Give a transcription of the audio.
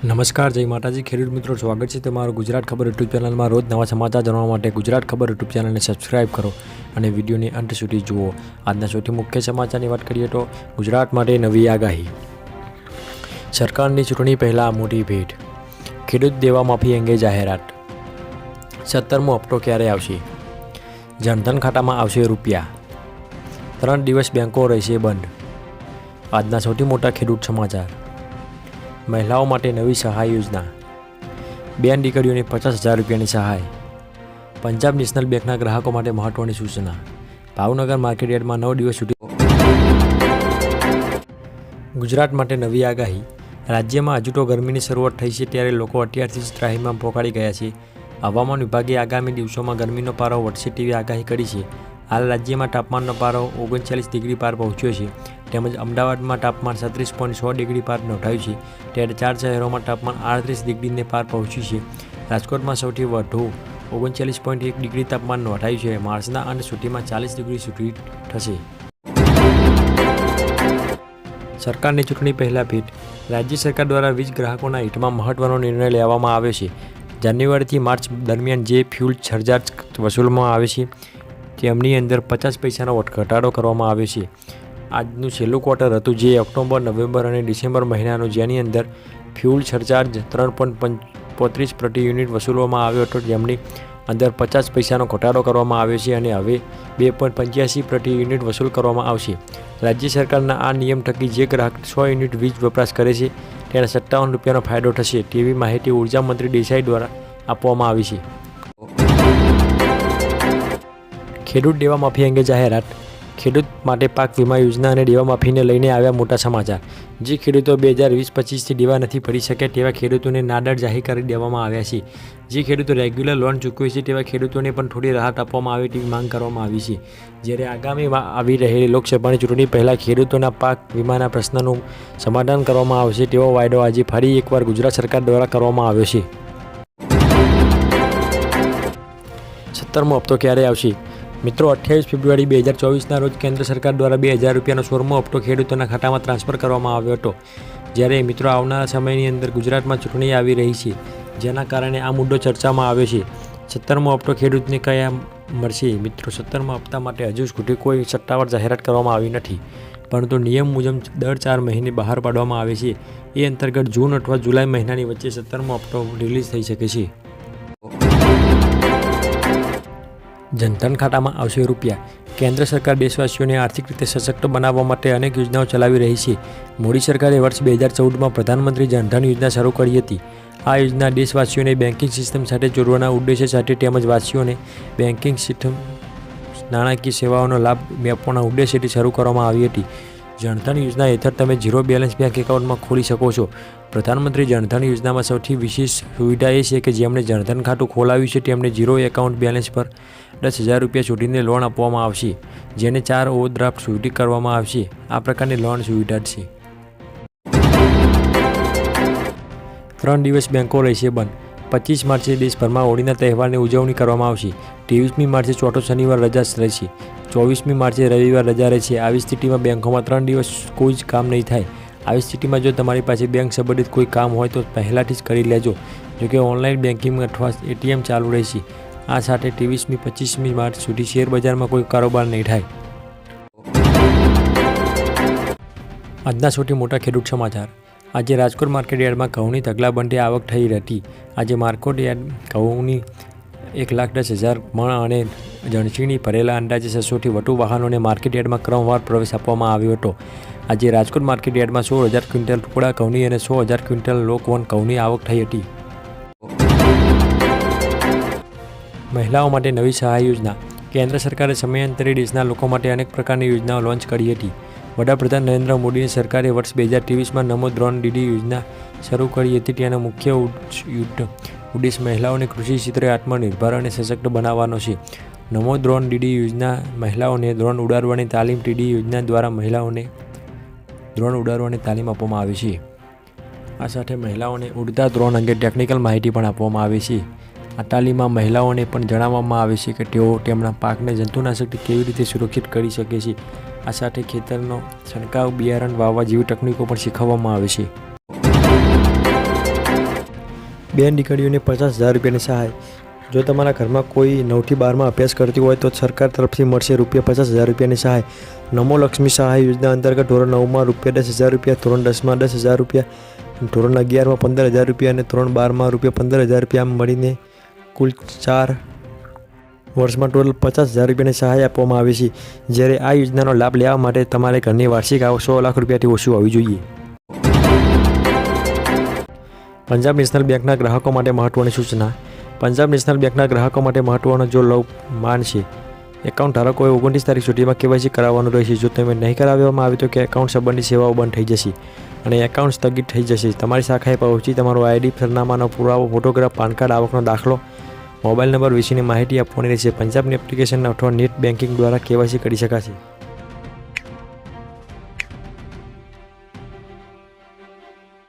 નમસ્કાર, જય માતાજી ખેડૂત મિત્રો, સ્વાગત છે તમારું ગુજરાત ખબર યુટ્યુબ ચેનલમાં। રોજ નવા સમાચાર જાણવા માટે ગુજરાત ખબર યુટ્યુબ ચેનલને સબસ્ક્રાઇબ કરો અને વિડીયોની અંત સુધી જુઓ। આજના સૌથી મુખ્ય સમાચારની વાત કરીએ તો ગુજરાત માટે નવી આગાહી। સરકારની ચૂંટણી પહેલાં મોટી ભેટ, ખેડૂત દેવા માફી અંગે જાહેરાત। 17મો હપ્તો ક્યારે આવશે? જનધન ખાતામાં આવશે રૂપિયા। 3 દિવસ બેંકો રહેશે બંધ। આજના સૌથી મોટા ખેડૂત સમાચાર। મહિલાઓ માટે નવી સહાય યોજના, 2 દીકરીઓને 50,000 રૂપિયાની સહાય। પંજાબ નેશનલ બેંકના ગ્રાહકો માટે મહત્વની સૂચના, ભાવનગર માર્કેટયાર્ડમાં 9 દિવસ સુધી। ગુજરાત માટે નવી આગાહી। રાજ્યમાં હજુ તો ગરમીની શરૂઆત થઈ છે, ત્યારે લોકો અત્યારથી જ ત્રાહિમામ પોકારી ગયા છે। હવામાન વિભાગે આગામી દિવસોમાં ગરમીનો પારો વધશે તેવી આગાહી કરી છે। હાલ રાજ્યમાં તાપમાનનો પારો 39 ડિગ્રી પાર પહોંચ્યો છે, તેમજ અમદાવાદમાં તાપમાન 37.6 ડિગ્રી પાર નોંધાયું છે, ત્યારે 4 શહેરોમાં તાપમાન 38 ડિગ્રીને પાર પહોંચ્યું છે। રાજકોટમાં સૌથી વધુ 39.1 ડિગ્રી તાપમાન નોંધાયું છે। માર્ચના અંત સુધીમાં 40 ડિગ્રી સુધી થશે। સરકારની ચૂંટણી પહેલાં ભેટ, રાજ્ય સરકાર દ્વારા વીજ ગ્રાહકોના હિતમાં મહત્વનો નિર્ણય લેવામાં આવ્યો છે। જાન્યુઆરીથી માર્ચ દરમિયાન જે ફ્યુલ સરચાર્જ વસૂલવામાં આવે છે તેમની અંદર 50 પૈસાનો ઘટાડો કરવામાં આવ્યો છે। આજનું છેલ્લું ક્વાર્ટર હતું, જે ઓક્ટોબર, નવેમ્બર અને ડિસેમ્બર મહિનાનું, જેની અંદર ફ્યુલ સરચાર્જ 3.35 પ્રતિ યુનિટ વસૂલવામાં આવ્યો હતો, જેમની અંદર 50 પૈસાનો ઘટાડો કરવામાં આવ્યો છે અને હવે 2.85 પ્રતિ યુનિટ વસૂલ કરવામાં આવશે। રાજ્ય સરકારના આ નિયમ થકી જે ગ્રાહક 100 યુનિટ વીજ વપરાશ કરે છે તેને 57 રૂપિયાનો ફાયદો થશે, તેવી માહિતી ઉર્જા મંત્રી દેસાઈ દ્વારા આપવામાં આવી છે। ખેડૂત દેવા માફી અંગે જાહેરાત। ખેડૂત માટે પાક વીમા યોજના અને દેવા માફીને લઈને આવ્યા મોટા સમાચાર। જે ખેડૂતો 2020-25થી દેવા નથી ભરી શક્યા તેવા ખેડૂતોને નાદાર જાહેર કરી દેવામાં આવ્યા છે। જે ખેડૂતો રેગ્યુલર લોન ચૂકવે છે તેવા ખેડૂતોને પણ થોડી રાહત આપવામાં આવે તેવી માંગ કરવામાં આવી છે। જ્યારે આગામી આવી રહેલી લોકસભાની ચૂંટણી પહેલાં ખેડૂતોના પાક વીમાના પ્રશ્નનું સમાધાન કરવામાં આવશે તેવો વાયદો આજે ફરી એકવાર ગુજરાત સરકાર દ્વારા કરવામાં આવ્યો છે। 17મો હપ્તો ક્યારે આવશે? મિત્રો, 28 ફેબ્રુઆરી 2024ના રોજ કેન્દ્ર સરકાર દ્વારા 2000 રૂપિયાનો 16મો હપ્તો ખેડૂતોના ખાતામાં ટ્રાન્સફર કરવામાં આવ્યો હતો। જ્યારે મિત્રો આવનારા સમયની અંદર ગુજરાતમાં ચૂંટણી આવી રહી છે, જેના કારણે આ મુદ્દો ચર્ચામાં આવ્યો છે। 17મો હપ્તો ખેડૂતને કયા મળશે? મિત્રો, 17મા હપ્તા માટે હજુ સુધી કોઈ સત્તાવાર જાહેરાત કરવામાં આવી નથી, પરંતુ નિયમ મુજબ દર 4 મહિને બહાર પાડવામાં આવે છે। એ અંતર્ગત જૂન અથવા જુલાઈ મહિનાની વચ્ચે 17મો હપ્તો રિલીઝ થઈ શકે છે। જનધન ખાતામાં આવશે રૂપિયા। કેન્દ્ર સરકાર દેશવાસીઓને આર્થિક રીતે સશક્ત બનાવવા માટે અનેક યોજનાઓ ચલાવી રહી છે। મોદી સરકારે વર્ષ 2014માં પ્રધાનમંત્રી જનધન યોજના શરૂ કરી હતી। આ યોજના દેશવાસીઓને બેન્કિંગ સિસ્ટમ સાથે જોડવાના ઉદ્દેશ્ય સાથે તેમજ વાસીઓને બેન્કિંગ સિસ્ટમ નાણાકીય સેવાઓનો લાભ આપવાના ઉદ્દેશ્યથી શરૂ કરવામાં આવી હતી। જનધન યોજના હેઠળ તમે ઝીરો બેલેન્સ બેંક એકાઉન્ટમાં ખોલી શકો છો। પ્રધાનમંત્રી જનધન યોજનામાં સૌથી વિશેષ સુવિધા એ છે કે જેમણે જનધન ખાતું ખોલાવ્યું છે તેમને ઝીરો એકાઉન્ટ બેલેન્સ પર 10,000 રૂપિયા સુધીની લોન આપવામાં આવશે, જેને 4 ઓવરડ્રાફ્ટ સુધી કરવામાં આવશે। આ પ્રકારની લોન સુવિધા છે। 3 દિવસ બેંકો રહેશે બંધ। 25 માર્ચે દેશભરમાં હોળીના તહેવારની ઉજવણી કરવામાં આવશે। 23મી માર્ચે ચોથો શનિવાર રજા રહેશે। 24મી માર્ચે રવિવાર રજા રહેશે। આવી સ્થિતિમાં બેંકોમાં 3 દિવસ કોઈ જ કામ નહીં થાય। આવી સ્થિતિમાં જો તમારી પાસે બેંક સંબંધિત કોઈ કામ હોય તો પહેલાંથી જ કરી લેજો, જોકે ઓનલાઈન બેન્કિંગ અથવા એટીએમ ચાલુ રહેશે। આ સાથે 23મી-25મી માર્ચ સુધી શેરબજારમાં કોઈ કારોબાર નહીં થાય। આજના સૌથી મોટા ખેડૂત સમાચાર। આજે રાજકોટ માર્કેટયાર્ડમાં ઘઉંની ઢગલાબંધી આવક થઈ હતી। આજે માર્કેટયાર્ડ ઘઉંની 1,10,000 મણ અને જણસીની ભરેલા અંદાજે 600થી વધુ વાહનોને માર્કેટયાર્ડમાં ક્રમવાર પ્રવેશ આપવામાં આવ્યો હતો। આજે રાજકોટ માર્કેટયાર્ડમાં 16,000 ક્વિન્ટલ ટુકડા ઘઉંની અને 100,000 ક્વિન્ટલ લોકવન ઘઉંની આવક થઈ હતી। મહિલાઓ માટે નવી સહાય યોજના। કેન્દ્ર સરકારે સમયાંતરે દેશના લોકો માટે અનેક પ્રકારની યોજનાઓ લોન્ચ કરી હતી। વડાપ્રધાન નરેન્દ્ર મોદીની સરકારે વર્ષ 2023માં નમો ડ્રોન દીદી યોજના શરૂ કરી હતી। તેનો મુખ્ય ઉદ્દેશ મહિલાઓને કૃષિ ક્ષેત્રે આત્મનિર્ભર અને સશક્ત બનાવવાનો છે। નમો ડ્રોન દીદી યોજના મહિલાઓને ડ્રોન ઉડાડવાની તાલીમ દીદી યોજના દ્વારા મહિલાઓને ડ્રોન ઉડાડવાની તાલીમ આપવામાં આવે છે। આ સાથે મહિલાઓને ઉડતા ડ્રોન અંગે ટેકનિકલ માહિતી પણ આપવામાં આવે છે। આ તાલીમમાં મહિલાઓને પણ જણાવવામાં આવે છે કે તેઓ તેમના પાકને જંતુનાશકથી કેવી રીતે સુરક્ષિત કરી શકે છે। આ સાથે ખેતરનો છંટકાવ, બિયારણ વાવવા જેવી તકનીકો પણ શીખવવામાં આવે છે। બેન દીકરીઓને 50,000 રૂપિયાની સહાય. જો તમારા ઘરમાં કોઈ 9 થી 12માં અભ્યાસ કરતી હોય તો સરકાર તરફથી મળશે ₹50,000 રૂપિયાની સહાય. નમો લક્ષ્મી સહાય યોજના અંતર્ગત ધોરણ 9માં ₹10,000, ધોરણ 10માં ₹10,000, ધોરણ 11માં ₹15,000 અને ધોરણ 12માં ₹15,000 આમ મળીને કુલ 4 વર્ષમાં ટોટલ ₹50,000 રૂપિયાની સહાય આપવામાં આવે છે. જ્યારે આ યોજનાનો લાભ લેવા માટે તમારે ઘરની વાર્ષિક આવક 100 લાખ રૂપિયાથી ઓછી હોવી જોઈએ. પંજાબ નેશનલ બેંકના ગ્રાહકો માટે મહત્વની સૂચના. પંજાબ નેશનલ બેંકના ગ્રાહકો માટે મહત્વનો જો માન છે. એકાઉન્ટ ધારકોએ 29 તારીખ સુધીમાં KYC કરાવવાનું રહેશે. જો તમે નહીં કરાવવામાં આવે તો કે એકાઉન્ટ સંબંધિત સેવાઓ બંધ થઈ જશે અને એકાઉન્ટ સ્થગિત થઈ જશે. તમારી શાખાએ પહોંચી તમારો ID, સરનામાનો પુરાવો, ફોટોગ્રાફ, પાન કાર્ડ, આવકનો દાખલો, મોબાઈલ નંબર વિશેની માહિતી આપવાની રહેશે. પંજાબની એપ્લિકેશન અથવા નેટ બેન્કિંગ દ્વારા KYC કરી શકાશે.